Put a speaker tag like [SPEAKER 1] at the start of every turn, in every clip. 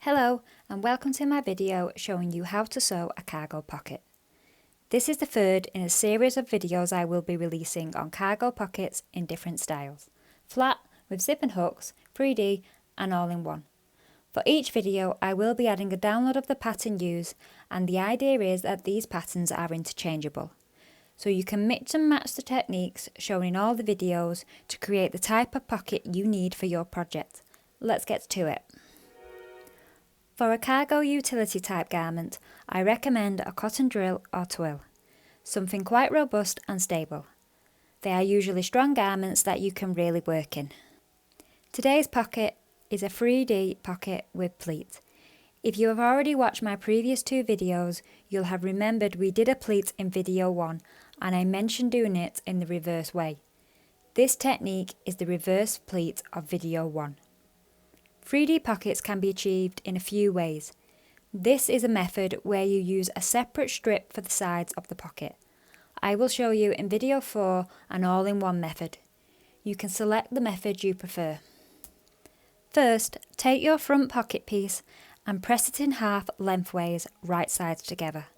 [SPEAKER 1] Hello and welcome to my video showing you how to sew a cargo pocket. This is the third in a series of videos I will be releasing on cargo pockets in different styles. Flat, with zip and hooks, 3D and all-in-one. For each video I will be adding a download of the pattern used, and the idea is that these patterns are interchangeable. So you can mix and match the techniques shown in all the videos to create the type of pocket you need for your project. Let's get to it. For a cargo utility type garment, I recommend a cotton drill or twill, something quite robust and stable. They are usually strong garments that you can really work in. Today's pocket is a 3D pocket with pleat. If you have already watched my previous two videos, you'll have remembered we did a pleat in video 1 and I mentioned doing it in the reverse way. This technique is the reverse pleat of video 1. 3D pockets can be achieved in a few ways. This is a method where you use a separate strip for the sides of the pocket. I will show you in video 4 an all-in-one method. You can select the method you prefer. First, take your front pocket piece and press it in half lengthways, right sides together.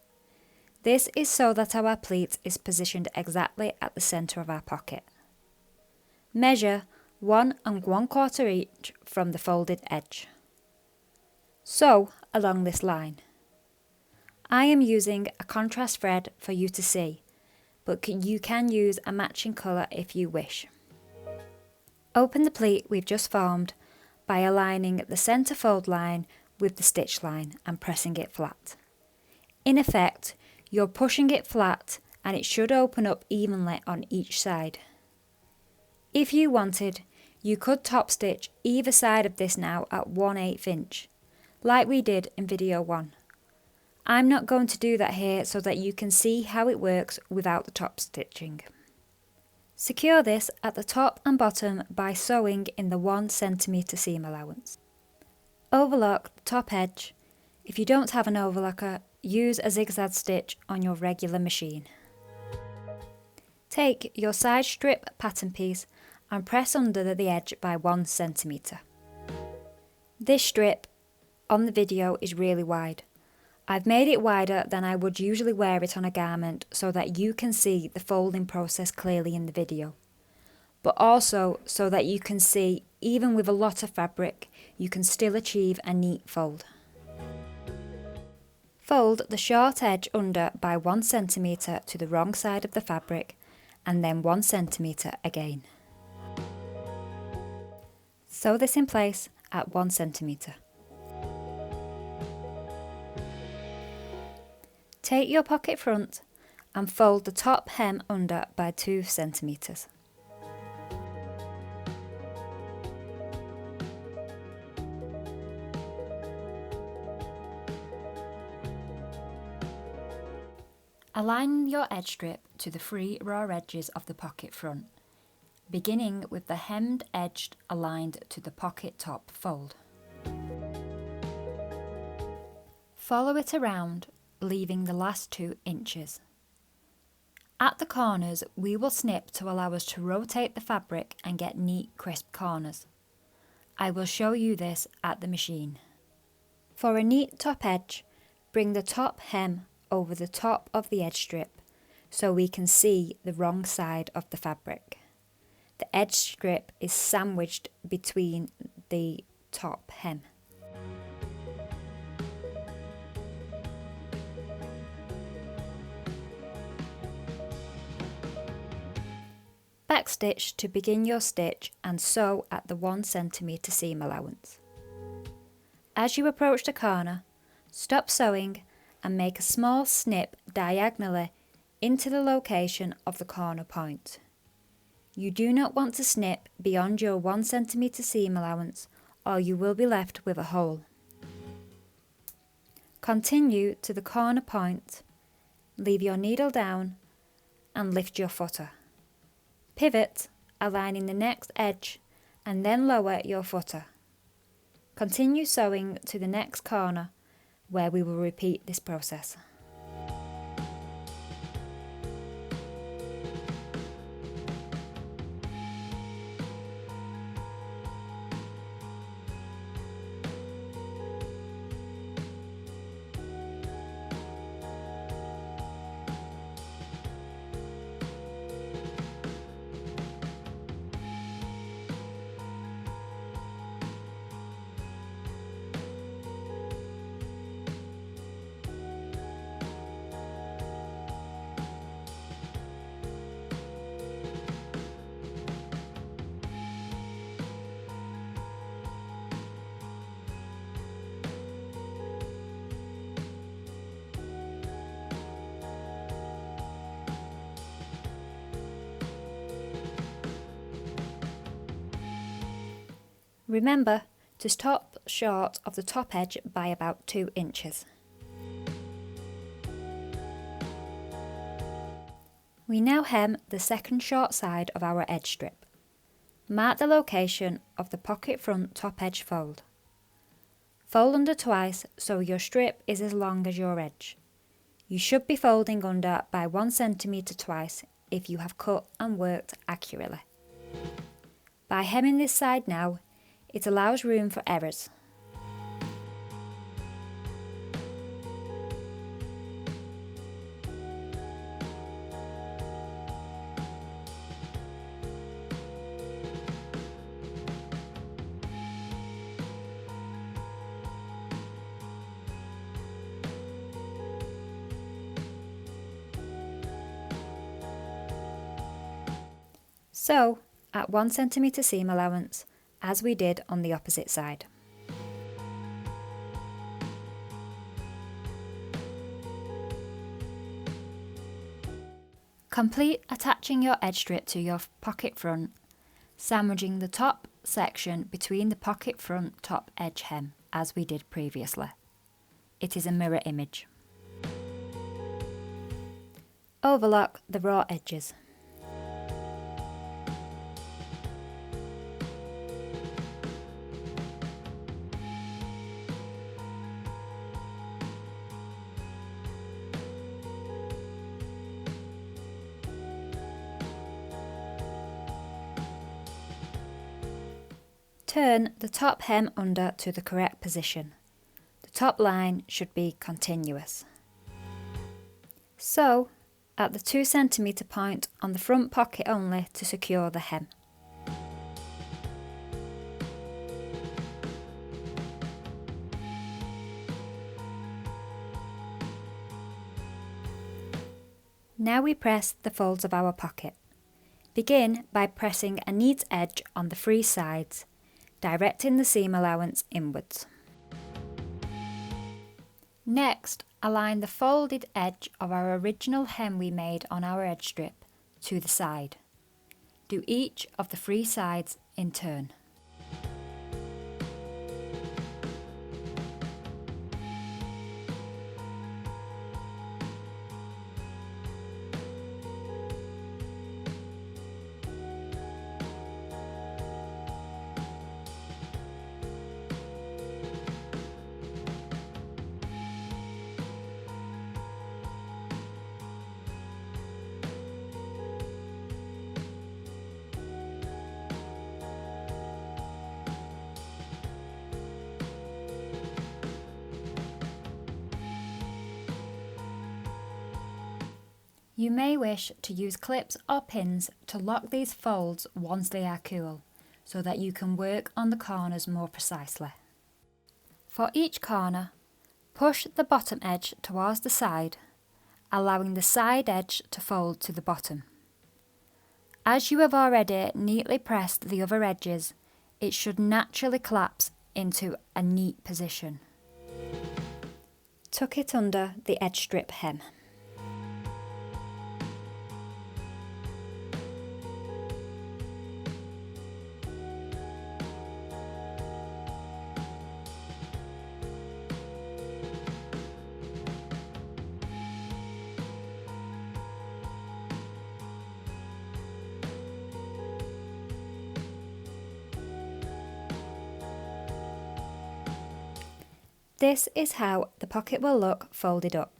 [SPEAKER 1] This is so that our pleat is positioned exactly at the centre of our pocket. Measure 1 1/4 inch from the folded edge. Sew along this line. I am using a contrast thread for you to see, but you can use a matching colour if you wish. Open the pleat we've just formed by aligning the centre fold line with the stitch line and pressing it flat. In effect, you're pushing it flat and it should open up evenly on each side. If you wanted, you could top stitch either side of this now at 1/8 inch, like we did in video 1. I'm not going to do that here so that you can see how it works without the top stitching. Secure this at the top and bottom by sewing in the 1 cm seam allowance. Overlock the top edge. If you don't have an overlocker, use a zigzag stitch on your regular machine. Take your side strip pattern piece and press under the edge by 1 cm. This strip on the video is really wide. I've made it wider than I would usually wear it on a garment so that you can see the folding process clearly in the video, but also so that you can see even with a lot of fabric you can still achieve a neat fold. Fold the short edge under by 1 cm to the wrong side of the fabric and then 1 cm again. Sew this in place at 1 cm. Take your pocket front and fold the top hem under by 2 cm. Align your edge strip to the 3 raw edges of the pocket front, beginning with the hemmed edge aligned to the pocket top fold. Follow it around, leaving the last 2 inches. At the corners, we will snip to allow us to rotate the fabric and get neat, crisp corners. I will show you this at the machine. For a neat top edge, bring the top hem over the top of the edge strip so we can see the wrong side of the fabric. The edge strip is sandwiched between the top hem. Backstitch to begin your stitch and sew at the 1 cm seam allowance. As you approach the corner, stop sewing and make a small snip diagonally into the location of the corner point. You do not want to snip beyond your 1 cm seam allowance or you will be left with a hole. Continue to the corner point, leave your needle down and lift your footer. Pivot, aligning the next edge and then lower your footer. Continue sewing to the next corner where we will repeat this process. Remember to stop short of the top edge by about 2 inches. We now hem the second short side of our edge strip. Mark the location of the pocket front top edge fold. Fold under twice so your strip is as long as your edge. You should be folding under by 1 centimetre twice if you have cut and worked accurately. By hemming this side now, it allows room for errors. Sew at 1 centimetre seam allowance, as we did on the opposite side. Complete attaching your edge strip to your pocket front, sandwiching the top section between the pocket front top edge hem, as we did previously. It is a mirror image. Overlock the raw edges. Turn the top hem under to the correct position. The top line should be continuous. Sew at the 2 centimetre point on the front pocket only to secure the hem. Now we press the folds of our pocket. Begin by pressing a neat edge on the 3 sides, directing the seam allowance inwards. Next, align the folded edge of our original hem we made on our edge strip to the side. Do each of the 3 sides in turn. You may wish to use clips or pins to lock these folds once they are cool, so that you can work on the corners more precisely. For each corner, push the bottom edge towards the side, allowing the side edge to fold to the bottom. As you have already neatly pressed the other edges, it should naturally collapse into a neat position. Tuck it under the edge strip hem. This is how the pocket will look folded up.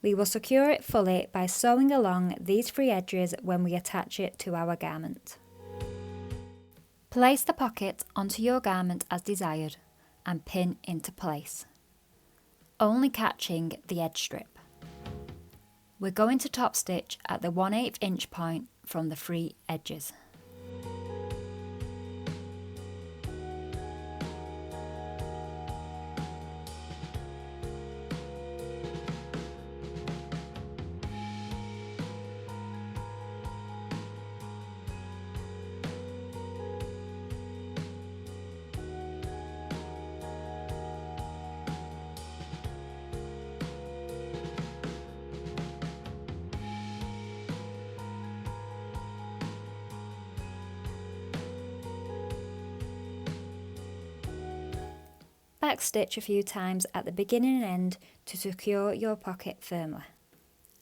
[SPEAKER 1] We will secure it fully by sewing along these 3 edges when we attach it to our garment. Place the pocket onto your garment as desired and pin into place, only catching the edge strip. We're going to top stitch at the 1/8 inch point from the 3 edges. backstitch a few times at the beginning and end to secure your pocket firmly.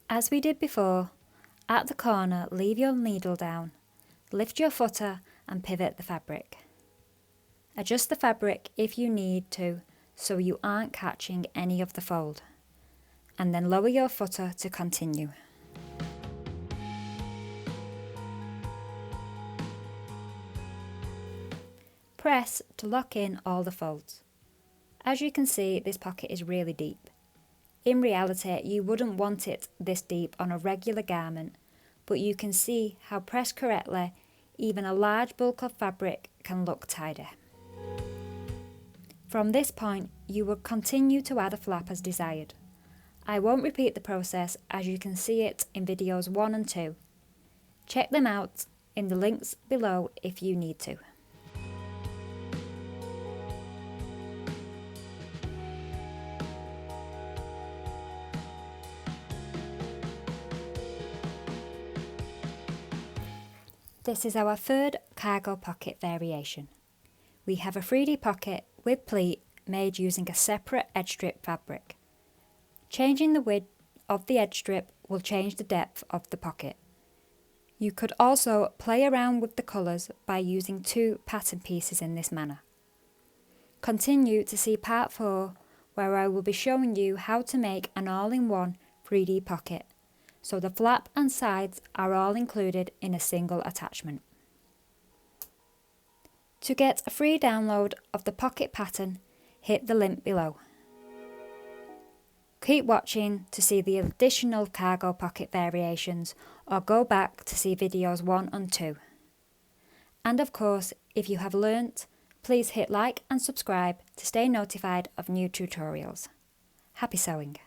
[SPEAKER 1] As we did before, at the corner leave your needle down, lift your footer and pivot the fabric. Adjust the fabric if you need to so you aren't catching any of the fold, and then lower your footer to continue. Press to lock in all the folds. As you can see, this pocket is really deep. In reality, you wouldn't want it this deep on a regular garment, but you can see how pressed correctly, even a large bulk of fabric can look tidy. From this point, you will continue to add a flap as desired. I won't repeat the process as you can see it in videos 1 and 2. Check them out in the links below if you need to. This is our third cargo pocket variation. We have a 3D pocket with pleat made using a separate edge strip fabric. Changing the width of the edge strip will change the depth of the pocket. You could also play around with the colours by using 2 pattern pieces in this manner. Continue to see part 4 where I will be showing you how to make an all-in-one 3D pocket, so the flap and sides are all included in a single attachment. To get a free download of the pocket pattern, hit the link below. Keep watching to see the additional cargo pocket variations or go back to see videos 1 and 2. And of course, if you have learnt, please hit like and subscribe to stay notified of new tutorials. Happy sewing!